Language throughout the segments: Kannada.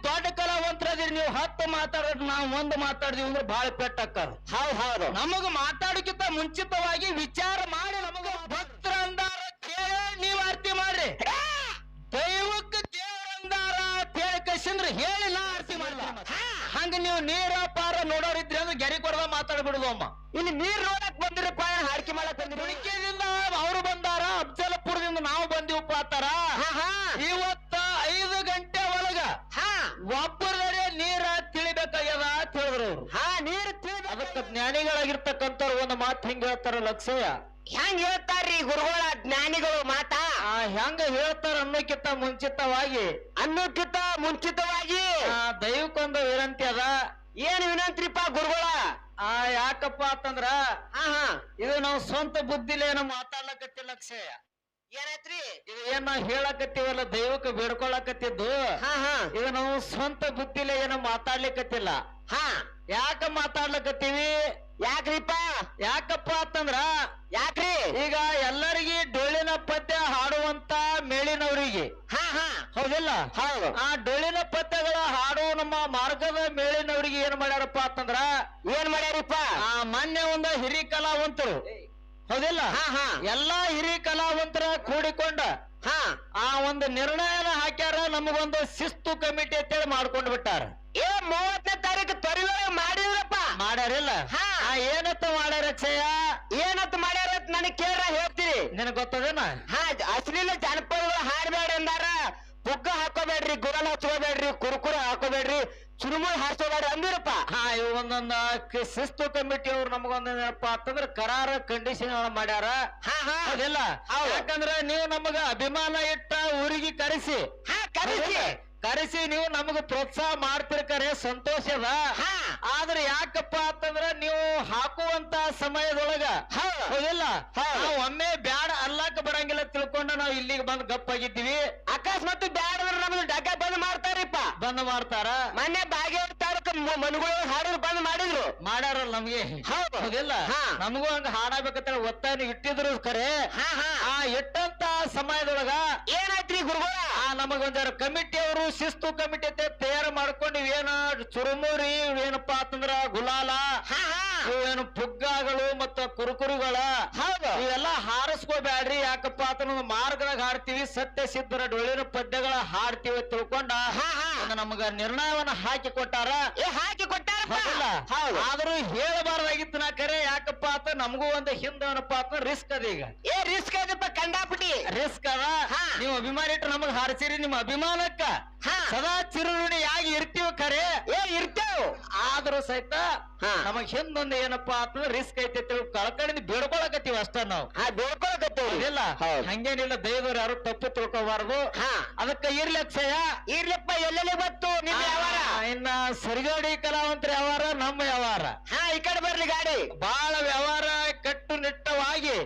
ದೊಡ್ಡ ಕಲಾವಂತರದಿರಿ, ನೀವು 10 ಮಾತಾಡಿದ್ರೆ ನಾವು 1 ಮಾತಾಡಿದ್ವಿ ಅಂದ್ರೆ ಬಹಳ ಪೆಟ್ಟಕ್ಕಾರ. ಹೌದು ನಮಗ ಮಾತಾಡೋಕ್ಕಿಂತ ಮುಂಚಿತವಾಗಿ ವಿಚಾರ ಮಾಡಿ ನಮಗ ಭಕ್ತರ ಅಂದಾರ ಕೇಳಿ ನೀವ್ ಆರತಿ ಮಾಡ್ರಿ. ದೈವಕ್ಕೆ ದೇವರಂದಾರ ಕೇಳಿಕಂದ್ರೆ ಹೇಳಿ ನಾ ಆರತಿ ಮಾಡಲ್ಲ. ಹಂಗ ನೀವು ನೀರ ಪಾರ ನೋಡೋರಿದ್ರಿ ಅಂದ್ರೆ ಗೆರಿ ಕೊಡದ ಮಾತಾಡ್ಬಿಡುದು ಅಮ್ಮ. ಇಲ್ಲಿ ನೀರ್ ನೋಡಕ್ ಬಂದಿರಪ್ಪ, ಹಾಡಿಕೆ ಮಾಡಕ್ ಬಂದಿರಿ. ಹುಡುಕಿಯಿಂದ ಅವರು ಬಂದಾರ, ಅಫ್ಜಲಪುರದಿಂದ ನಾವು ಬಂದಿವಪ್ಪ ಆತಾರ. ಇವತ್ತ 5 ಗಂಟೆ ಒಳಗ ಒಬ್ಬರೇ ನೀರ ತಿಳಿಬೇಕಾಗ್ಯದ ಅಂತ ಹೇಳಿದ್ರು ಅವ್ರು. ನೀರ್ ಅದಕ್ಕೆ ಜ್ಞಾನಿಗಳಾಗಿರ್ತಕ್ಕಂಥವ್ರು ಒಂದು ಮಾತು ಹಿಂಗ ಹೇಳ್ತಾರ ಲಕ್ಷ್ಯ. ಹೆಂಗ್ ಹೇಳ್ತಾರ್ರಿ ಗುರುಗಳ ಜ್ಞಾನಿಗಳು ಮಾತಾ? ಹೆಂಗ ಹೇಳ್ತಾರ ಅನ್ನೋಕ್ಕಿಂತ ಮುಂಚಿತವಾಗಿ ದೈವಕ್ಕೊಂದು ವಿನಂತಿ ಅದ. ಏನ್ ವಿನಂತಿಪ್ಪ ಗುರುಗಳ? ಯಾಕಪ್ಪ ಅಂತಂದ್ರ ಇದು ನಾವು ಸ್ವಂತ ಬುದ್ಧಿಲಿ ಏನೋ ಮಾತಾಡ್ಲಕತ್ತಿಲ್ಲ ಲಕ್ಷ್ಯ. ಏನೈತ್ರಿ ಇದು ಏನ್ ನಾವ್ ಹೇಳಕತ್ತೀವಲ್ಲ, ದೈವಕ್ಕೆ ಬೇಡ್ಕೊಳಕತ್ತಿದ್ದು ಇದು ನಾವು ಸ್ವಂತ ಬುದ್ಧಿಲಿ ಏನೋ ಮಾತಾಡ್ಲಿಕ್ಕತ್ತಿಲ್ಲ. ಯಾಕ ಮಾತಾಡ್ಲಕತ್ತೀವಿ? ಯಾಕ್ರಿಪ್ಪ? ಯಾಕಪ್ಪ ಅಂತಂದ್ರ ಯಾಕ್ರಿ? ಈಗ ಎಲ್ಲರಿಗಿ ಡೊಳ್ಳಿನ ಪದ್ಯ ಹಾಡುವಂತ ಮೇಳಿನವರಿಗೆ ಹೌದಿಲ್ಲ? ಹೌದು. ಆ ಡೊಳ್ಳಿನ ಪದ್ಯಗಳ ಹಾಡು ನಮ್ಮ ಮಾರ್ಗದ ಮೇಳಿನವರಿಗೆ ಏನ್ ಮಾಡ್ಯಾರಪ್ಪ ಅಂತಂದ್ರ ಏನ್ ಮಾಡ್ಯಾರಿಪ್ಪ? ಮೊನ್ನೆ ಒಂದು ಹಿರಿ ಕಲಾವಂತರು ಹೌದಿಲ್ಲ? ಎಲ್ಲಾ ಹಿರಿ ಕಲಾವಂತರ ಕೂಡಿಕೊಂಡ ಆ ಒಂದು ನಿರ್ಣಯನ ಹಾಕ್ಯಾರ. ನಮಗೊಂದು ಶಿಸ್ತು ಕಮಿಟಿ ಅಂತೇಳಿ ಮಾಡ್ಕೊಂಡು ಬಿಟ್ಟಾರ. 30ನೇ ತಾರೀಕು ತೊರಿವೆ ಮಾಡಿದ್ರಪ್ಪ? ಮಾಡ್ಯಾರಿಲ್ಲ? ಏನತ್ತ ಮಾಡ್ಯಾರ ಅಕ್ಷಯ? ಏನತ್ತ ಮಾಡ್ಯಾರ ನನಗ್ ಕೇಳ್ರ ಹೇಳ್ತೀರಿ. ನಿನಗ್ ಗೊತ್ತದೇನ? ಅಶ್ಲೀಲ ಜಾನಪದಗಳು ಹಾಡ್ಬೇಡ ಅಂದಾರ. ಪುಗ್ಗ ಹಾಕೋಬೇಡ್ರಿ, ಗುರಲ್ ಹಚ್ಕೋಬೇಡ್ರಿ, ಕುರ್ಕುರ ಹಾಕೋಬೇಡ್ರಿ, ಚುರುಮುರು ಹಾರ್ಸೋಬೇಡ್ರಿ ಅಂದಿರಪ್ಪ. ಇವ್ ಒಂದೊಂದ ಶಿಸ್ತು ಕಮಿಟಿ ಅವ್ರು ನಮಗೊಂದೇನಪ್ಪ ಅಂತಂದ್ರ ಕರಾರ ಕಂಡೀಷನ್ ಮಾಡ್ಯಾರ. ಹೌದಿಲ್ಲ? ಯಾಕಂದ್ರ ನೀವು ನಮಗ ಅಭಿಮಾನ ಇಟ್ಟ ಊರಿಗೆ ಕರೆಸಿ ನೀವು ನಮಗ ಪ್ರೋತ್ಸಾಹ ಮಾಡ್ತಿರ್ಕರೆ ಸಂತೋಷದ. ಆದ್ರೆ ಯಾಕಪ್ಪ ಅಂತಂದ್ರ ನೀವು ಹಾಕುವಂತ ಸಮಯದೊಳಗ ಹೌದಿಲ್ಲ, ಒಮ್ಮೆ ಬ್ಯಾಡ ಅಲ್ಲಾಕ ಬರಂಗಿಲ್ಲ ತಿಳ್ಕೊಂಡ ನಾವು ಇಲ್ಲಿಗೆ ಬಂದ್ ಗಪ್ಪಾಗಿದ್ದೀವಿ. ಅಕಸ್ಮಾತ್ ಬ್ಯಾಡ ನಮ್ದು ಡಗ್ಗ ಬಂದ್ ಮಾಡ್ತಾರಿಪ್ಪ. ಬಂದ್ ಮಾಡ್ತಾರ. ಮೊನ್ನೆ ಬಾಗೇವಾಡಿ ತಾಲೂಕ ಮನುಗಳು ಹಾಡಿದ್ರು ಬಂದ್ ಮಾಡಿದ್ರು. ಮಾಡ್ಯಾರಲ್ಲ ನಮ್ಗೆ ಹೌದಿಲ್ಲ? ನಮಗೂ ಹಂಗ ಹಾಡಬೇಕಂತ ಒತ್ತಾಯ ಇಟ್ಟಿದ್ರು ಖರೆ. ಇಟ್ಟಂತ ಸಮಯದೊಳಗ ಏನಾಯ್ತ್ರಿ ಗುರುಗಳ? ನಮಗೊಂದಾರ ಕಮಿಟಿ ಅವರು ಶಿಸ್ತು ಕಮಿಟಿ ತಯಾರು ಮಾಡ್ಕೊಂಡು ಇವೇನ ಚುರುಮುರಿ ಏನಪ್ಪಾ ಅಂತಂದ್ರ ಗುಲಾಲ ಇವೇನು ಪುಗ್ಗಗಳು ಮತ್ತ ಕುರುಕುರುಗಳ ಇವೆಲ್ಲ ಹಾರಿಸ್ಕೋಬ್ಯಾಡ್ರಿ. ಯಾಕಪ್ಪ ಅಂತಂದ್ರ ಮಾರ್ಗದಾಗ ಹಾಡ್ತೀವಿ, ಸತ್ಯ ಸಿದ್ಧರ ಡೊಳ್ಳಿನ ಪದ್ಯಗಳ ಹಾಡ್ತೀವಿ ತಿಳ್ಕೊಂಡ ನಮಗ ನಿರ್ಣಯವನ್ನ ಹಾಕಿ ಕೊಟ್ಟಾರ. ಆದ್ರೂ ಹೇಳಬಾರ್ದಾಗಿತ್ತು ನಾ ಕರೆ. ಯಾಕಪ್ಪ ಅಂತ ನಮಗೂ ಒಂದು ಹಿಂದನಪ್ಪ ಅಂತ ರಿಸ್ಕ್ ಅದ. ಈಗ ರಿಸ್ಕ್ ಅದಪ್ಪ, ಕಂಡಾಪಟ್ಟಿ ರಿಸ್ಕ್ ಅದ. ನೀವು ಅಭಿಮಾನ ಇಟ್ಟು ನಮಗ್ ಹಾರಿಸಿರಿ, ನಿಮ್ಮ ಅಭಿಮಾನಕ್ಕ ಸದಾ ಚಿರುರುಣಿಯಾಗಿ ಇರ್ತೀವಿ ಖರೆ. ಇರ್ತೇವ್. ಆದ್ರೂ ಸಹಿತ ನಮಗ್ ಹಿಂದೊಂದು ಏನಪ್ಪಾ ಅಂತಂದ್ರೆ ರಿಸ್ಕ್ ಐತೆ ಕಳ್ಕಡಿಂದ ಬೇಡ್ಕೊಳಕತ್ತೀವಿ ಅಷ್ಟ. ನಾವು ಬೇಡ್ಕೊಳಕತ್ತೀವಿಲ್ಲ, ಹಂಗೇನಿಲ್ಲ. ದೈವರು ಯಾರು ತಪ್ಪು ತಿಳ್ಕೋಬಾರ್ದು. ಅದಕ್ಕ ಇರ್ಲಿ ಅಕ್ಷಯ, ಇರ್ಲಪ್ಪ. ಎಲ್ಲೆಲ್ಲಿ ಬತ್ತು ನಿಮ್ ವ್ಯವಹಾರ? ಇನ್ನ ಸರಿಜೋಡಿ ಕಲಾವಂತರ ವ್ಯವಹಾರ, ನಮ್ಮ ವ್ಯವಹಾರ. ಈ ಕಡೆ ಬರ್ಲಿ ಗಾಡಿ. ಬಹಳ ವ್ಯವಹಾರ ಕಟ್ಟುನಿಟ್ಟವಾಗಿ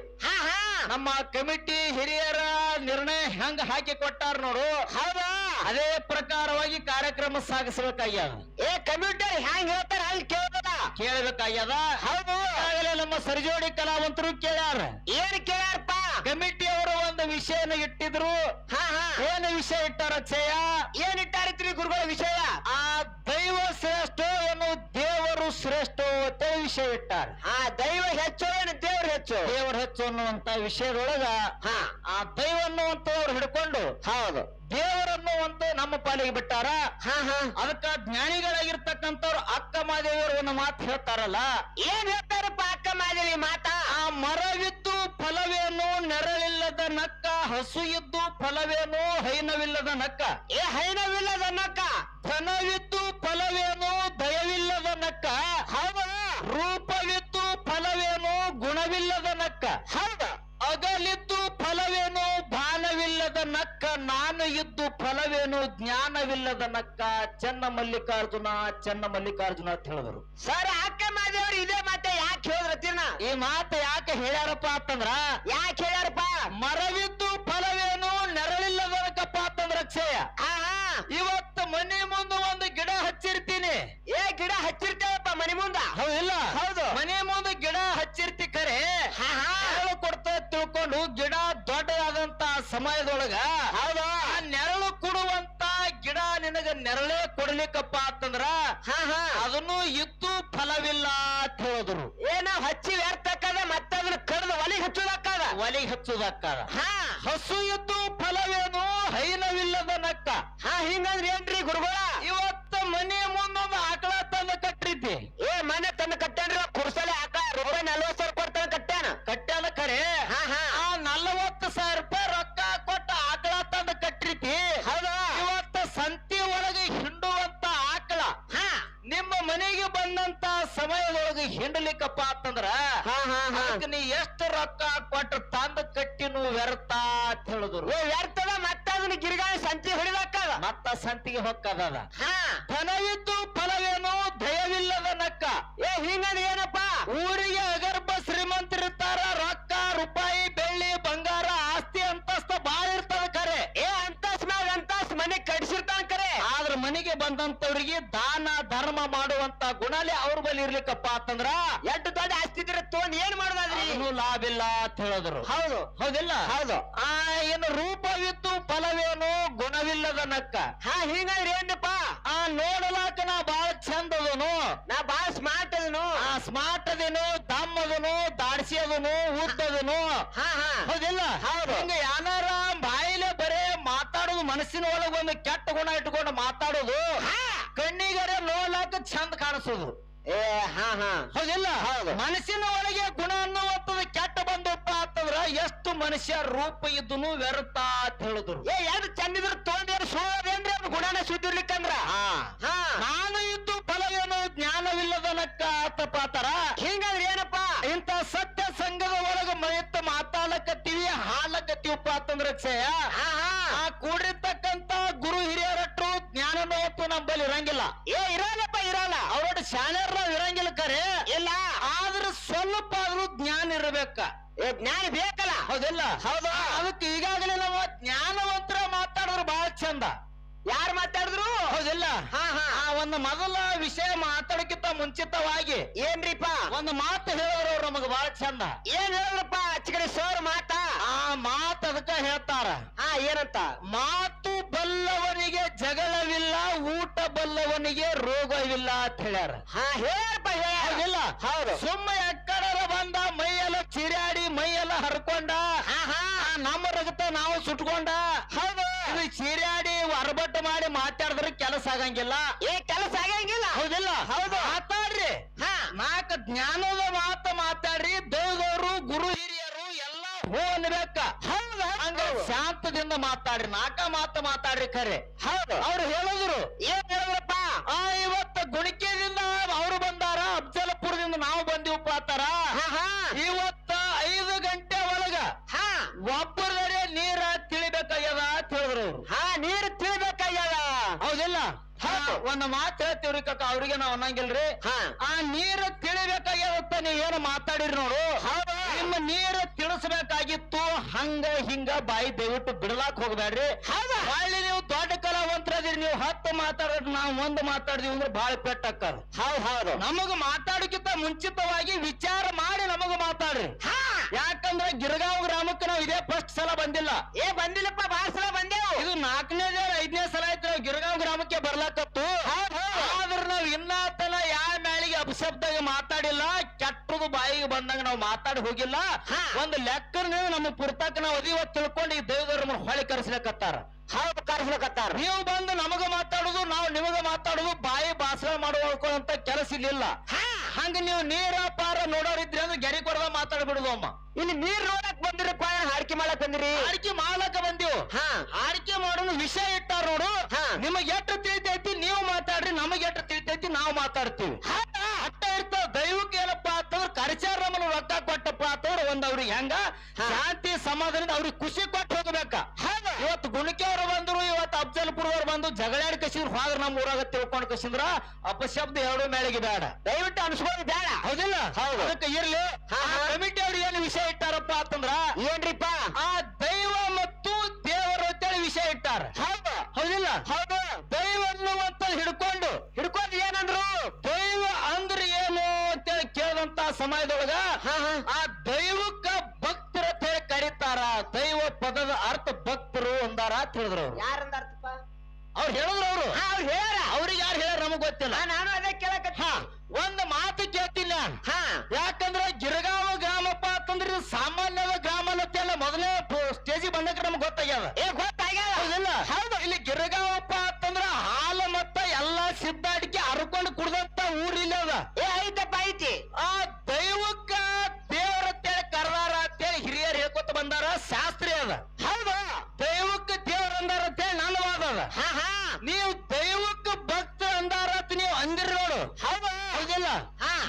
ನಮ್ಮ ಕಮಿಟಿ ಹಿರಿಯರ ನಿರ್ಣಯ ಹೆಂಗ ಹಾಕಿ ಕೊಟ್ಟಾರ ನೋಡು. ಹೌದಾ? ಅದೇ ಪ್ರಕಾರವಾಗಿ ಕಾರ್ಯಕ್ರಮ ಸಾಗಿಸಬೇಕಾಗ್ಯದ. ಕಮಿಟಿ ಹೆಂಗ್ ಹೇಳ್ತಾರ ಹಂಗ್ ಕೇಳಬೇಕಾಗ್ಯದ. ಹೌದು. ನಮ್ಮ ಸರಿಜೋಡಿ ಕಲಾವಂತರು ಕೇಳ್ಯಾರ. ಏನ್ ಕೇಳ್ಯಾರಪ್ಪ? ಕಮಿಟಿ ಅವರು ಒಂದು ವಿಷಯನ ಇಟ್ಟಿದ್ರು. ಏನು ವಿಷಯ ಇಟ್ಟಾರ ಅಕ್ಷಯ? ಏನ್ ಇಟ್ಟಾರಿತ್ರಿ ಗುರುಗಳ ವಿಷಯ? ದೈವ ಶ್ರೇಷ್ಠ ಏನು ದೇವರು ಶ್ರೇಷ್ಠ ಅಂತ ವಿಷಯ ಇಟ್ಟಾರ. ದೈವ ಹೆಚ್ಚು ಏನು ದೇವ್ರು ಹೆಚ್ಚು? ದೇವರು ಹೆಚ್ಚು ಅನ್ನುವಂತ ವಿಷಯದೊಳಗ ಆ ದೈವ ಅನ್ನುವಂತವ್ರು ಹಿಡ್ಕೊಂಡು ಹೌದು ದೇವರನ್ನು ಒಂದು ನಮ್ಮ ಪಾಲಿಗೆ ಬಿಟ್ಟಾರ. ಅದಕ್ಕ ಜ್ಞಾನಿಗಳಾಗಿರ್ತಕ್ಕಂಥವ್ರು ಅಕ್ಕ ಮಾದೇವಿಯವರು ಒಂದು ಮಾತು ಹೇಳ್ತಾರಲ್ಲ. ಏನ್ ಹೇಳ್ತಾರಪ್ಪ ಅಕ್ಕ ಮಾದೇವಿ ಮಾತಾ? ಮರವಿದ್ದು ಫಲವೇನು ನೆರಳಿಲ್ಲದ ನಕ್ಕ, ಹಸು ಇದ್ದು ಫಲವೇನು ಹೈನವಿಲ್ಲದ ನಕ್ಕ. ಹೈನವಿಲ್ಲದ ನಕ್ಕ. ಧನವಿದ್ದು ಫಲವೇನು ದಯವಿಲ್ಲದ ನಕ್ಕ. ಹೌದ. ರೂಪವಿದ್ದು ಫಲವೇನು ಗುಣವಿಲ್ಲದ ನಕ್ಕ. ಹೌದ. ಅಗಲಿದ್ದು ಫಲವೇನು ಭಾನವಿಲ್ಲದ ನಕ್ಕ. ನಾನು ಇದ್ದು ಫಲವೇನು ಜ್ಞಾನವಿಲ್ಲದ ನಕ್ಕ. ಚೆನ್ನ ಮಲ್ಲಿಕಾರ್ಜುನ ಅಂತ ಹೇಳಿದ್ರು. ಸರ್ ಅಕ್ಕ ಮಾದೇವ್ರು ಇದೇ ಮಾತೆ ಯಾಕೆ ಹೇಳಿದ್ರತಿನ? ಈ ಮಾತು ಯಾಕೆ ಹೇಳ್ಯಾರಪ್ಪ ಅಂತಂದ್ರ, ಯಾಕೆ ಹೇಳ್ಯಾರಪ್ಪ? ಮರವಿದ್ದು ಫಲವೇನು ನೆರಳಿಲ್ಲದ ನಕ್ಕಪ್ಪ ಅಂತಂದ್ರ ಅಕ್ಷಯ. ಇವತ್ತು ಮನೆ ಮುಂದೆ ಒಂದು ಗಿಡ ಹಚ್ಚಿರ್ತೀನಿ. ಗಿಡ ಹಚ್ಚಿರ್ತೇವಪ್ಪ ಮನೆ ಮುಂದ? ಹೌದಿಲ್ಲ? ಹೌದು. ಮನೆ ಮುಂದೆ ಗಿಡ ಹಚ್ಚಿರ್ತಿ ಖರೆ. ನೆರಳು ಕೊಡ್ತಾ ತಿಳ್ಕೊಂಡು ಗಿಡ ದೊಡ್ಡದಾದಂತ ಸಮಯದೊಳಗ ಹೌದು ನೆರಳು ಕೊಡುವಂತ ಗಿಡ ನಿನಗ ನೆರಳೆ ಕೊಡ್ಲಿಕ್ಕಪ್ಪ ಅಂತಂದ್ರ ಅದನ್ನು ಇದ್ದು ಫಲವಿಲ್ಲ ಅಂತ ಹೇಳಿದ್ರು. ಏನ ಹಚ್ಚಿ ವ್ಯರ್ಥಕ್ಕದ ಮತ್ತೆ ಅದನ್ನ ಕಡ್ದು ಒಲಿಗೆ ಹಚ್ಚುದಕ್ಕದ ಒಲಿಗೆ ಹಚ್ಚುದಕ್ಕದ. ಹಸು ಇದ್ದು ಫಲವೇನು ಹೈನವಿಲ್ಲದ ನಕ್ಕ. ಹಿಂಗಂದ್ರೆ ಏನ್ರಿ ಗುರುಗಳ? ಇವತ್ತ ಮನೆ ಮುಂದೊಂದು ಆಕಳ ತಂದು ಕಟ್ಟಿದ್ದೆ. ಮನೆ ತಂದು ಕಟ್ಟಾನ್ರಿ ಕುರ್ಸಲೆ ಆಕಳ ರೂಪಾಯಿ 40,000 ಕೊಡ್ತಾನ ಕಟ್ಟಾನ ಖರೆ. ಆ 40,000 ರೂಪಾಯಿ ರೊಕ್ಕ ಕೊಟ್ಟ ಆಕಳ ತಂದು ಕಟ್ಟಿತಿ. ಇವತ್ತ ಸಂತಿ ಒಳಗೆ ಹಿಂಡುವಂತ ಆಕಳ ನಿಮ್ಮ ಮನೆಗೆ ಬಂದಂತ ಸಮಯದೊಳಗೆ ಹಿಂಡಲಿಕ್ಕಪ್ಪ ಅಂತಂದ್ರ ನೀ ಎಷ್ಟು ರೊಕ್ಕ ಕೊಟ್ಟು ತಂದ ಕಟ್ಟಿನು ವ್ಯರ್ಥ ಅಂತ ಹೇಳಿದ್ರು. ವ್ಯರ್ಥದ ಮತ್ತೆ ಅದನ್ನ ಗಿರಿಗಾಯಿ ಸಂತಿ ಹೊಡಿದಕ್ಕದ ಮತ್ತ ಸಂತಿಗೆ ಹೊಕ್ಕದ. ಧನವಿದ್ದು ಫಲವೇನು ದಯವಿಲ್ಲದ ನಕ್ಕ. ಹಿಂಗಂದ್ರೆ ಏನಪ್ಪ? ಊರಿಗೆ ಅಗರ್ಭ ಶ್ರೀಮಂತರಿರ್ತಾರ. ರೊಕ್ಕ ರೂಪಾಯಿ ಬೆಳ್ಳಿ ಬಂಗಾರ ಆಸ್ತಿ ಅಂತಸ್ತ ಬಾಳ ಇರ್ತದ ಖರೆ. ಅಂತಸ್ ಮ್ಯಾಗ ಅಂತಸ್ ಮನೆ ಕಟ್ಸಿರ್ತಾನ ಖರೆ. ಆದ್ರ ಮನೆಗೆ ಬಂದಂತವ್ರಿಗೆ ದಾನ ಧರ್ಮ ಮಾಡುವಂತ ಗುಣಲೆ ಅವ್ರ ಬಳಿ ಇರ್ಲಿಕ್ಕಪ್ಪ ಅಂತಂದ್ರ ಎಷ್ಟು ದೊಡ್ಡ ಆಸ್ತಿ ಇದ್ರೆ ತಗೊಂಡ್ ಏನ್ ಮಾಡೋದಾದ್ರಿ? ಲಾಭ ಇಲ್ಲ ಅಂತ ಹೇಳಿದ್ರು. ಹೌದಿಲ್ಲ? ಏನು ರೂಪವಿದ್ದು ಫಲವೇನು ಗುಣವಿಲ್ಲದ ನಕ್ಕ. ಹಿಂಗಂದ್ರೆ ಏನಪ್ಪ? ನೋಡಲಾಕ ನಾ ಬಾಳ ಚಂದ ಅದನು, ನಾ ಬಾಳ ಸ್ಮಾರ್ಟ್ ಅದನು, ಸ್ಮಾರ್ಟ್ ಅದೇನು, ದಮ್ ಅದನು, ದಾಡ್ಸಿ ಅದನು, ಉದ್ದದನು. ಹೌದಿಲ್ಲ? ಹಿಂಗ ಯಾನಾರ ಬಾಯಿಲೆ ಬರೇ ಮಾತಾಡೋದು, ಮನಸ್ಸಿನ ಒಳಗೆ ಒಂದು ಕೆಟ್ಟ ಗುಣ ಇಟ್ಕೊಂಡು ಮಾತಾಡೋದು, ಕಣ್ಣಿಗರೆ ನೋಡ್ಲಾಕ ಚಂದ ಕಾಣಿಸೋದು. ಹೌದಿಲ್ಲ? ಮನಸ್ಸಿನ ಒಳಗೆ ಗುಣ ಅನ್ನುವಂಥದ್ದು ಕೆಟ್ಟ ಬಂದಪ್ಪ ಅಂತಂದ್ರ ಎಷ್ಟು ಮನುಷ್ಯ ರೂಪ ಇದ್ದನು ವ್ಯರ್ಥ ಅಂತ ಹೇಳಿದ್ರು. ಎರಡು ಚಂದಿದ್ರು ತೊಗೊಂಡೇನು ಸುಳ್ಳದೇನ್ರಿ? ಅವ್ನು ಗುಣನ ಸುದ್ದಿರ್ಲಿಕ್ಕಂದ್ರ ನಾನು ಇದ್ದು ಫಲವೇನು ಜ್ಞಾನವಿಲ್ಲದ ನಕ್ಕ ಆತಪಾತಾರ. ಹಿಂಗಂದ್ರೆ ಏನಪ್ಪಾ? ಇಂತ ಸತ್ಯ ಸಂಘದ ಒಳಗ ಮನೆತ್ತ ಮಾತಾಡಕತ್ತೀವಿ, ಹಾಲಕತ್ತೀವಪ್ಪ ಅಂತಂದ್ರ ಕ್ಷಯ ಕೂಡಿರ್ತಕ್ಕಂತ ಗುರು ಹಿರಿಯರಟ್ರು ಜ್ಞಾನನೋತ್ತು ನಮ್ಮಲ್ಲಿ ಇರಂಗಿಲ್ಲ. ಇರಲ್ಲಪ್ಪ, ಇರಲ್ಲ. ಅವ್ರ ಶಾಲೆಯರ್ ನಾವ್ ಇರಂಗಿಲ್ಲ ಕರೆ ಇಲ್ಲ. ಆದ್ರೆ ಸ್ವಲ್ಪ ಆದ್ರೂ ಜ್ಞಾನ ಇರಬೇಕ. ಜ್ಞಾನ ಬೇಕಲ್ಲ? ಹೌದಿಲ್ಲ? ಹೌದು. ಅದಕ್ಕೆ ಈಗಾಗಲೇ ನಾವು ಜ್ಞಾನವಂತರ ಮಾತಾಡಿದ್ರೆ ಬಹಳ ಚಂದ. ಯಾರು ಮಾತಾಡಿದ್ರು? ಹೌದಿಲ್ಲ? ಒಂದು ಮೊದಲ ವಿಷಯ ಮಾತಾಡಕ್ಕಿಂತ ಮುಂಚಿತವಾಗಿ ಏನ್ರಿಪ್ಪ ಒಂದು ಮಾತು ಹೇಳಿದ್ರು ಅವ್ರು ನಮಗ ಬಹಳ ಚಂದ. ಏನ್ ಹೇಳಿದ್ರಪ್ಪ? ಅಚ್ಚಕಡೆ ಸೋರ್ ಮಾತ. ಆ ಮಾತು ಅದಕ್ಕ ಹೇಳ್ತಾರ. ಏನಂತ? ಮಾತು ಬಲ್ಲವನಿಗೆ ಜಗಳವಿಲ್ಲ, ಊಟ ಬಲ್ಲವನಿಗೆ ರೋಗವಿಲ್ಲ ಅಂತ ಹೇಳ್ಯಾರ. ಹೇಳಪ್ಪ. ಹೇಳಿಲ್ಲ? ಹೌದು. ಸುಮ್ಮ ಎಕ್ಕಡರ ಬಂದ ಮೈಯೆಲ್ಲ ಚಿರಾಡಿ ಮೈಯೆಲ್ಲ ಹರ್ಕೊಂಡ ನಮ್ಮ ರಗತ ನಾವು ಸುಟ್ಕೊಂಡ. ಹೌದು. ಇದು ಚಿರಾಡಿ ಹೊರಬಟ್ಟು ಮಾಡಿ ಮಾತಾಡಿದ್ರೆ ಕೆಲಸ ಆಗಂಗಿಲ್ಲ. ಕೆಲಸ ಆಗಂಗಿಲ್ಲ. ಹೌದಿಲ್ಲ? ಹೌದು. ಮಾತಾಡ್ರಿ. ನಾಲ್ಕು ಜ್ಞಾನದ ಮಾತಾಡ್ರಿ. ದೈವದವರು ಗುರು ಹಿರಿಯರು ಎಲ್ಲ ಹೋ ಅನ್ಬೇಕ. ಹೌದಾ? ಹಂಗ ಶಾಂತದಿಂದ ಮಾತಾಡ್ರಿ. ಮಾತಾಡ್ರಿ ಖರೆ. ಹೌದು. ಅವ್ರು ಹೇಳಿದ್ರು. ಏನ್ ಹೇಳಿದ್ರಪ್ಪ? ಇವತ್ತ ಗುಣಿಕೆದಿಂದ ಅವ್ರು ಬಂದಾರ, ಅಫ್ಜಲಪುರದಿಂದ ನಾವು ಬಂದಿವಪ್ಪ ಆತಾರ. ಇವತ್ತ 5 ಗಂಟೆ ಒಳಗ ಒಬ್ಬರೇ ನೀರ ತಿಳಿಬೇಕಾಗ್ಯದ ಅಂತ ಹೇಳಿದ್ರು ಅವ್ರು. ನೀರು ತಿಳಿಬೇಕಾಗ್ಯದ. ಹೌದಿಲ್ಲ? ಒಂದು ಮಾತು ಹೇಳ್ತೀವ್ರಿ ಕಕ್ಕ, ಅವ್ರಿಗೆ ನಾವ್ ಅನ್ನಂಗಿಲ್ರಿ. ಆ ನೀರು ತಿಳಿಬೇಕಾಗ್ಯದತ್ತ ನೀವೇನು ಮಾತಾಡಿರಿ ನೋಡು. ನಿಮ್ಮ ನೀರು ತಿಳಿಸ್ಬೇಕಾಗಿತ್ತು. ಹಂಗ ಹಿಂಗ ಬಾಯಿ ದಯವಿಟ್ಟು ಬಿಡಲಾಕ್ ಹೋಗ್ಬೇಡ್ರಿ. ಅಲ್ಲಿ ನೀವು ದೊಡ್ಡ ಕಲಾವಂತರದಿರಿ. ನೀವು 10 ಮಾತಾಡಿದ್ರೆ ನಾವು 1 ಮಾತಾಡಿದ್ವಿ ಅಂದ್ರೆ ಬಾಳ ಪೆಟ್ಟಕ್ಕದ. ಹೌದು. ನಮಗ ಮಾತಾಡಕ್ಕಿಂತ ಮುಂಚಿತವಾಗಿ ವಿಚಾರ ಮಾಡಿ ನಮಗ ಮಾತಾಡ್ರಿ. ಯಾಕಂದ್ರೆ ಗಿರಗಾಂವ್ ಗ್ರಾಮಕ್ಕೆ ನಾವು ಇದೇ ಫಸ್ಟ್ ಸಲ ಬಂದಿಲ್ಲ. ಬಂದಿಲ್ಲಪ್ಪ, ಬಾಳ ಸಲ ಬಂದೇವು. ಇದು 4ನೇ 5ನೇ ಸಲ ಆಯ್ತು ನಾವು ಗಿರಗಾಂವ್ ಗ್ರಾಮಕ್ಕೆ ಬರ್ಲಾಕತ್ತು. ಆದ್ರೆ ನಾವ್ ಇನ್ನತನ ಯಾವ ಮ್ಯಾಳಿಗೆ ಅಪಶಬ್ದಾಗ ಮಾತಾಡಿಲ್ಲ. ಕೆಟ್ಟದು ಬಾಯಿಗೆ ಬಂದಂಗ ನಾವು ಮಾತಾಡಿ ಹೋಗಿಲ್ಲ. ಒಂದು ಲೆಕ್ಕನ ನಮ್ಮ ಪುರ್ತಕ ನಾವು ಇವತ್ತು ತಿಳ್ಕೊಂಡು ಈ ದೇವದವ್ರ ಹೊಳಿ ಕರೆಸ್ಲಿಕತ್ತಾರ. ಹೌದು, ಕರೆಸ್ಲಿಕತ್ತಾರ. ನೀವು ಬಂದು ನಮಗ ಮಾತಾಡುದು, ನಾವು ನಿಮಗ ಮಾತಾಡುದು, ಬಾಯಿ ಭಾಷಣ ಮಾಡುವಂತ ಕೆಲಸ ಇಲ್ಲಿಲ್ಲ. ಹಂಗ ನೀವು ನೀರ ಪಾರ ನೋಡೋರಿದ್ರಿ ಅಂದ್ರೆ ಗೆರಿ ಕೊಡದ ಮಾತಾಡ್ಬಿಡುದು ಅಮ್ಮ. ಇಲ್ಲಿ ನೀರ್ ನೋಡಕ್ ಬಂದಿರಪ್ಪ, ಹಾರಿಕೆ ಮಾಡಕ್ ಬಂದಿರಿ? ಹಾರಿಕೆ ಮಾಡಕ್ ಬಂದಿವು. ಹಾರಿಕೆ ಮಾಡೋದು ವಿಷಯ ಇಟ್ಟಾರ ನೋಡು. ನಿಮಗ್ ಎಷ್ಟು ತಿಳಿತೈತಿ ನೀವು ಮಾತಾಡ್ರಿ, ನಮಗ್ ಎಷ್ಟು ತಿಳಿತೈತಿ ನಾವು ಮಾತಾಡ್ತೀವಿ. ಅಟ್ಟ ಇರ್ತಾವ. ದೈವಕ್ಕೆ ಏನಪ್ಪಾ ಅಂತಂದ್ರೆ ಕರಿಚಾರ ನಮ್ಮನ್ನ ರೊಕ್ಕ ಕೊಟ್ಟಪ್ಪ ಅಂತಂದ್ರೆ ಒಂದ್ ಅವ್ರಿಗೆ ಹೆಂಗ ಶಾಂತಿ ಸಮಾಧಾನದಿಂದ ಅವ್ರಿಗೆ ಖುಷಿ ಕೊಟ್ಟು ಹೋಗ್ಬೇಕ. ಇವತ್ತು ಗುಣಕೆ ಅವರು ಬಂದ್ರು, ಇವತ್ತು ಅಫ್ಜಲ್ಪುರದವ್ರು ಬಂದು ಜಗಳಾಡಿ ಕಸಿದ್ರು. ಹೋದ್ರ ನಮ್ಮ ಊರಾಗ ತಿಳ್ಕೊಂಡು ಕಸಿದ್ರ ಅಪಶಬ್ದ 2 ಮೇಳಿಗೆ ಬೇಡ. ದಯವಿಟ್ಟು ಅನ್ಸ್ಬೋದು ಬೇಡ. ಹೌದಿಲ್ಲ? ಹೌದು. ಅದಕ್ಕೆ ಇರ್ಲಿ. ಕಮಿಟಿ ಅವ್ರು ಏನು ವಿಷಯ ಇಟ್ಟಾರಪ್ಪ ಅಂತಂದ್ರ ಏನ್ರಿಪ್ಪ? ಆ ದೈವ ಮತ್ತು ದೇವರು ಅಂತೇಳಿ ವಿಷಯ ಇಟ್ಟಾರ. ಹೌದಿಲ್ಲ? ಹೌದು. ದೈವ ಅನ್ನುವಂತ ಹಿಡ್ಕೊಂಡು ಏನಂದ್ರು? ದೈವ ಅಂದ್ರೆ ಏನು ಅಂತೇಳಿ ಕೇಳಿದಂತ ಸಮಯದೊಳಗ ಆ ದೈವಕ್ಕ ಭಕ್ತರ ಅಂತ ಹೇಳಿ ಕರೀತಾರ. ದೈವ ಪದದ ಅರ್ಥ ಭಕ್ತರು ಅಂದಾರ ಅಂತ ಹೇಳಿದ್ರು ಅವ್ರು. ಯಾರಂದಾರ್ತಪ್ಪ? ಅವ್ರು ಹೇಳಿದ್ರು. ಅವ್ರು ಗೊತ್ತಿಲ್ಲ. ನಾನು ಅದೇ ಕೇಳಕತ್ತ. ಒಂದು ಮಾತು ಕೇಳ್ತೀನಿ ನಾನು. ಹಾ ಯಾಕಂದ್ರೆ ಗಿರಗಾವ ಗ್ರಾಮಪ್ಪ ಅಂತಂದ್ರೆ ಇದು ಸಾಮಾನ್ಯದ ಗ್ರಾಮ ಅಲ್ಲ. ಮೊದಲೇ ಸ್ಟೇಜಿ ಬಂದಕ್ಕೆ ನಮ್ಗೆ ಗೊತ್ತಾಗ್ಯದ. ಗೊತ್ತಾಗ್ಯದ. ಹೌದಿಲ್ಲ? ಹೌದು. ಇಲ್ಲಿ ಗಿರಗಾವಪ್ಪ ಅಂತಂದ್ರ ಹಾಲು ಮತ್ತ ಎಲ್ಲಾ ಸಿದ್ಧಾಡಿಕೆ ಹರ್ಕೊಂಡು ಕುಡ್ದಂತ ಊರಿಲ್ಲ ಅದ. ಐತಪ್ಪ ಐತಿ. ಆ ದೈವಕ್ಕ ದೇವರ ಅಂತೇಳಿ ಕರ್ದಾರ ಅಂತೇಳಿ ಹಿರಿಯರು ಹೇಳ್ಕೊತ ಬಂದಾರ. ಶಾಸ್ತ್ರಿ ಅದ. ಹೌದು. ದೈವಕ್ಕ ದೇವ್ರ ಅಂದಾರ ಅಂತೇಳಿ ನನ್ನ ವಾದ ಅದ. ನೀವು ದೈವಕ್ಕ ಭಕ್ತ ಅಂದಾರ ಅಂತ ನೀವು ಅಂದಿರಿ ನೋಡು. ಹೌದು. ಹೌದಿಲ್ಲ?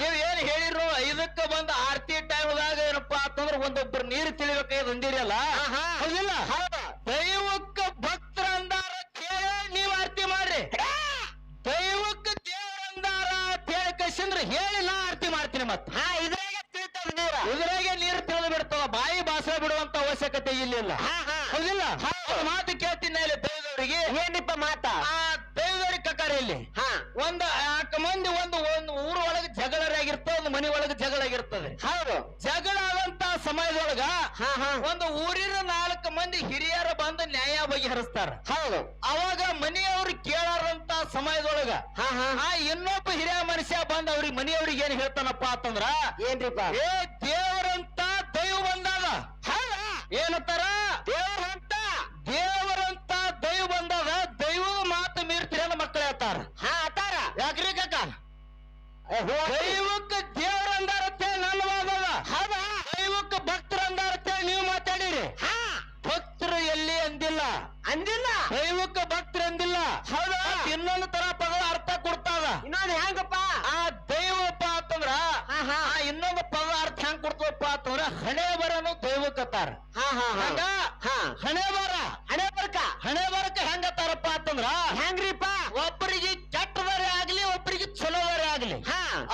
ನೀವ್ ಏನ್ ಹೇಳಿರು, ಇದಕ್ಕ ಬಂದ ಆರತಿ ಟೈಮ್ದಾಗ ಏನಪ್ಪಾ ಅಂತಂದ್ರ ಒಂದೊಬ್ರು ನೀರು ತಿಳಿಬೇಕಾಗಿ ಅಂದಿರಲ್ಲ. ಹೌದಿಲ್ಲ? ದೈವಕ್ಕ ಭಕ್ತರ ಅಂದಾರ ಕೇಳಿ ನೀವ್ ಆರತಿ ಮಾಡ್ರಿ. ದೈವಕ್ಕ ದೇವ್ರ ಅಂದಾರ ಅಂತ ಹೇಳಿ ಕಳ್ಸಂದ್ರ ಹೇಳಿ ನಾ ಆರತಿ ಮಾಡ್ತೀನಿ. ಮತ್ತ ಇದ್ರಾಗೆ ತಿಳಿತದ ನೀರ. ಇದ್ರಾಗೆ ನೀರು ತಿಳಿದು ಬಿಡ್ತಾವ. ಬಾಯಿ ಭಾಷೆ ಬಿಡುವಂತ ಅವಶ್ಯಕತೆ ಇಲ್ಲಿಲ್ಲ. ಹೌದಿಲ್ಲ? ಮಾತು ಕೇಳ್ತೀನಿ ಇಲ್ಲಿ ದೈವದವರಿಗೆ. ಏನಿಪ್ಪ ಮಾತ? ಆ ದೈವದವ್ರಿಗೆ ಕಕಾರ ಇಲ್ಲಿ ಒಂದು 4 ಮಂದಿ ಒಂದು ಊರ ಒಳಗೆ ಜಗಳ ಆಗಿರ್ತದೆ, ಒಂದು ಮನಿ ಒಳಗೆ ಜಗಳ ಆಗಿರ್ತದೆ. ಹೌದು. ಜಗಳ ಆದಂತ ಸಮಯದೊಳಗ ಒಂದು ಊರಿನ 4 ಮಂದಿ ಹಿರಿಯರ ಬಂದು ನ್ಯಾಯ ಬಗೆಹರಿಸ್ತಾರ. ಹೌದು. ಅವಾಗ ಮನೆಯವ್ರು ಕೇಳಾರಂತ ಸಮಯದೊಳಗ ಇನ್ನೊಬ್ಬ ಹಿರಿಯ ಮನುಷ್ಯ ಬಂದ್ ಅವ್ರಿಗೆ ಮನೆಯವ್ರಿಗೆ ಏನ್ ಹೇಳ್ತಾನಪ್ಪ ಅಂತಂದ್ರ, ಏನ್ರಿಪ್ಪ? ಏ ದೇವರಂತ ದೈವ ಬಂದಾದ. ಏನಂತಾರ? ದೇವರಂತ ದೈವ ಬಂದಾದ. ದೈವದ ಮಾತು ಮೀರ್ತೀರ ಮಕ್ಕಳು ಹೇಳ್ತಾರ. ಆತಾರ. ಯಾಕ್ರಿ ಕಾಕ? ದೈವಕ್ಕೆ ದೇವ್ರ ಅಂದಾರತ್ತೆ ನನ್ನ ವಾದದ. ದೈವಕ್ಕೆ ಭಕ್ತರ ಅಂದಾರತ್ತೆ ನೀವು ಮಾತಾಡಿರಿ. ಭಕ್ತರು ಎಲ್ಲಿ ಅಂದಿಲ್ಲ. ದೈವಕ್ಕೆ ಭಕ್ತರು ಅಂದಿಲ್ಲ. ಹೌದಾ? ಇನ್ನೊಂದು ತರ ಪದ ಅರ್ಥ ಕೊಡ್ತಾದ. ಇನ್ನೊಂದು ಹೆಂಗಪ್ಪ? ಆ ದೈವಪ್ಪ ಅಂತಂದ್ರ ಇನ್ನೊಂದು ಪದ ಅರ್ಥ ಹೆಂಗ್ ಕೊಡ್ತವಪ್ಪ ಅಂತಂದ್ರ ಹಣೆ ಬರನು ದೈವಕ್ಕತ್ತಾರ. ಹಂಗ ಹಣೆ ಬರಕ ಹೆಂಗತ್ತಾರಪ್ಪ ಅಂತಂದ್ರ ಹೆಂಗ್ರಿಪ್ಪ? ಒಬ್ಬರಿಗೆ ಕೆಟ್ಟದರೆ ಆಗ್ಲಿ, ಒಬ್ಬರಿಗೆ ಚಲೋದರೆ ಆಗ್ಲಿ,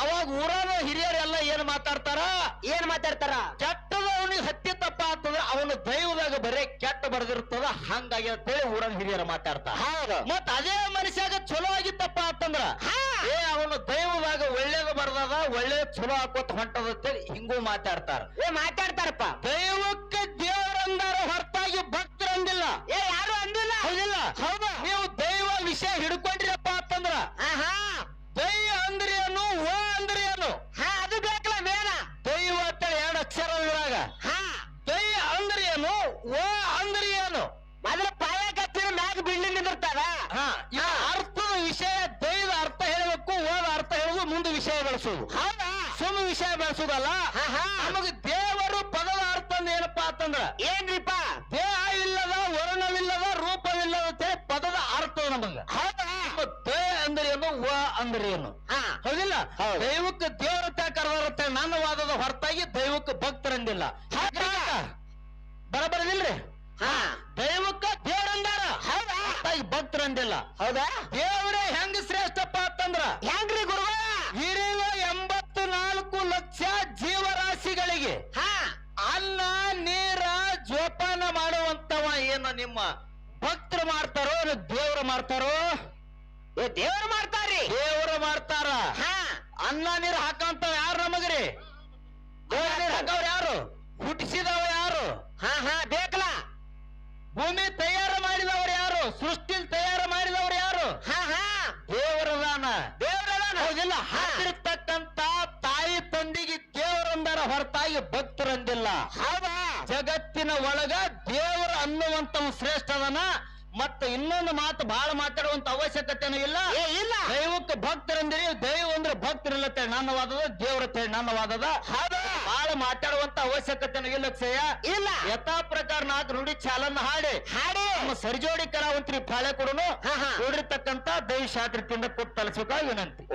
ಅವಾಗ ಊರಾನ ಹಿರಿಯರೆಲ್ಲ ಏನ್ ಮಾತಾಡ್ತಾರ? ಕೆಟ್ಟದ ಅವನಿಗೆ ಹತ್ತಿತ್ತಪ್ಪ ಅಂತಂದ್ರ ಅವನು ದೈವದಾಗ ಬರೇ ಕೆಟ್ಟ ಬರೆದಿರ್ತದ. ಹಂಗಾಗಿ ಅಂತೇಳಿ ಊರಾನ ಹಿರಿಯರು ಮಾತಾಡ್ತಾರ. ಮತ್ ಅದೇ ಮನುಷ್ಯಾಗ ಚಲೋ ಆಗಿತ್ತಪ್ಪ ಅಂತಂದ್ರ ಅವನು ದೈವದಾಗ ಒಳ್ಳೇದು ಬರ್ದದ, ಒಳ್ಳೆ ಚಲೋ ಹಾಕೋತ್ ಹೊಂಟದ ಅಂತೇಳಿ ಹಿಂಗೂ ಮಾತಾಡ್ತಾರಪ್ಪ. ದೈವಕ್ಕೆ ದೇವರಂದಾರ ಹೊರತಾಗಿ ಭಕ್ತರಂದಿಲ್ಲ. ಯಾರು ಅಂದಿಲ್ಲ. ಹೌದಿಲ್ಲ? ಹೌದಾ? ನೀವು ದೈವ ವಿಷಯ ಹಿಡ್ಕೊಂಡ್ರಿಯಪ್ಪ ಅಂತಂದ್ರ ದೈ ಅಂದ್ರೆ ಏನು, ಓ ಅಂದ್ರೆ ಏನು? ಅದು ಬೇಕಲ್ಲ ಮೇನ. ದೈವ ಅಂತೇಳಿ 2 ಅಕ್ಷರ ಇದ್ರಾಗ. ದೈ ಅಂದ್ರೆ ಏನು, ಓ ಅಂದ್ರೆ ಏನು? ಮೊದಲ ಪಾಯ ಕತ್ತಿನ ಮ್ಯಾಗ ಬಿಲ್ಡಿಂಗ್ ನಿಂದಿರ್ತಾರ. ಅರ್ಥದ ವಿಷಯ ದೈವದ ಅರ್ಥ ಹೇಳಬೇಕು, ಓದ ಅರ್ಥ ಹೇಳುದು, ಮುಂದೆ ವಿಷಯ ಬೆಳೆಸುದು. ಸುಮ್ಮ ವಿಷಯ ಬೆಳೆಸುದಲ್ಲ. ನಮಗೆ ದೇವರು ಪದದ ಅರ್ಥ ಏನಪ್ಪಾ ಅಂತಂದ್ರ ಏನ್ರಿಪ್ಪ? ದೇಹ ಇಲ್ಲದ, ವರ್ಣವಿಲ್ಲದ, ರೂಪವಿಲ್ಲದ ಅಂತೇಳಿ ಪದದ ಅರ್ಥ ನಮಗ. ದೇ ಅಂದ್ರೆ ಏನು, ವ ಅಂದ್ರೆ ಏನು? ಹೌದಿಲ್ಲ? ದೈವಕ್ಕೆ ದೇವರತ್ತ ಕರೆದರುತ್ತೆ ನನ್ನ ವಾದದ ಹೊರತಾಗಿ ದೈವಕ್ಕೆ ಭಕ್ತರಂದಿಲ್ಲ. ಬರಬರದಿಲ್ರಿ? ದೈವಕ್ಕ ದೇವರಂದಾರ, ಭಕ್ತರಂದಿಲ್ಲ. ಹೌದಾ? ದೇವರೇ ಹೆಂಗ ಶ್ರೇಷ್ಠಪ್ಪ ಅಂತಂದ್ರ ಹೆಂಗ್ರಿ ಗುರುವ? ಇರುವ 84 ಲಕ್ಷ ಜೀವರಾಶಿಗಳಿಗೆ ಅನ್ನ ನೀರ ಜೋಪಾನ ಮಾಡುವಂತವ ಏನ ನಿಮ್ಮ ಭಕ್ತರು ಮಾಡ್ತಾರೋ ದೇವರು ಮಾಡ್ತಾರೋ? ದೇವರು ಮಾಡ್ತಾರ್ರಿ. ದೇವರು ಮಾಡ್ತಾರ. ಅನ್ನ ನೀರು ಹಾಕಂತ ಯಾರು ನಮಗ್ರಿ? ನೀರು ಹಾಕವ್ರು ಯಾರು? ಹುಟ್ಟಿಸಿದವ ಯಾರು? ಬೇಕಲ್ಲ. ಭೂಮಿ ತಯಾರು ಮಾಡಿದವರು ಯಾರು? ಸೃಷ್ಟಿ ತಯಾರು ಮಾಡಿದವರು ಯಾರು? ದೇವರದಾನ. ಹೌದಿಲ್ಲ? ಹಾಕಿರ್ತಕ್ಕಂತ ತಾಯಿ ತಂದಿಗೆ ದೇವರಂದರ ಹೊರತಾಗಿ ಭಕ್ತರಂದಿಲ್ಲ. ಜಗತ್ತಿನ ಒಳಗ ದೇವರ ಅನ್ನುವಂತ ಶ್ರೇಷ್ಠದನ. ಮತ್ತೆ ಇನ್ನೊಂದು ಮಾತು ಬಹಳ ಮಾತಾಡುವಂತ ಅವಶ್ಯಕತೆನೂ ಇಲ್ಲ. ದೈವಕ್ಕೆ ಭಕ್ತರಂದಿರಿ. ದೈವ ಅಂದ್ರೆ ಭಕ್ತರಿಲ್ಲತ್ತೆ ನನ್ನ ವಾದದ, ದೇವ್ರತ್ತೆ ನನ್ನ ವಾದದ. ಬಹಳ ಮಾತಾಡುವಂತ ಅವಶ್ಯಕತೆನೂ ಇಲ್ಲ. ಇಲ್ಲ. ಯಥಾ ಪ್ರಕಾರ 4 ನುಡಿ ಚಾಲನ್ನ ಹಾಡಿ ನಮ್ಮ ಸರಿಜೋಡಿ ಕಲಾವಂತರಿ ಫಾಳೆ ಕೊಡೋನು ನೋಡಿರ್ತಕ್ಕಂತ ದೈವ ಶಾಸ್ತ್ರದಿಂದ ಕೊಟ್ಟು ತಲುಪಿಸಬೇಕಾಗಿ ವಿನಂತಿ.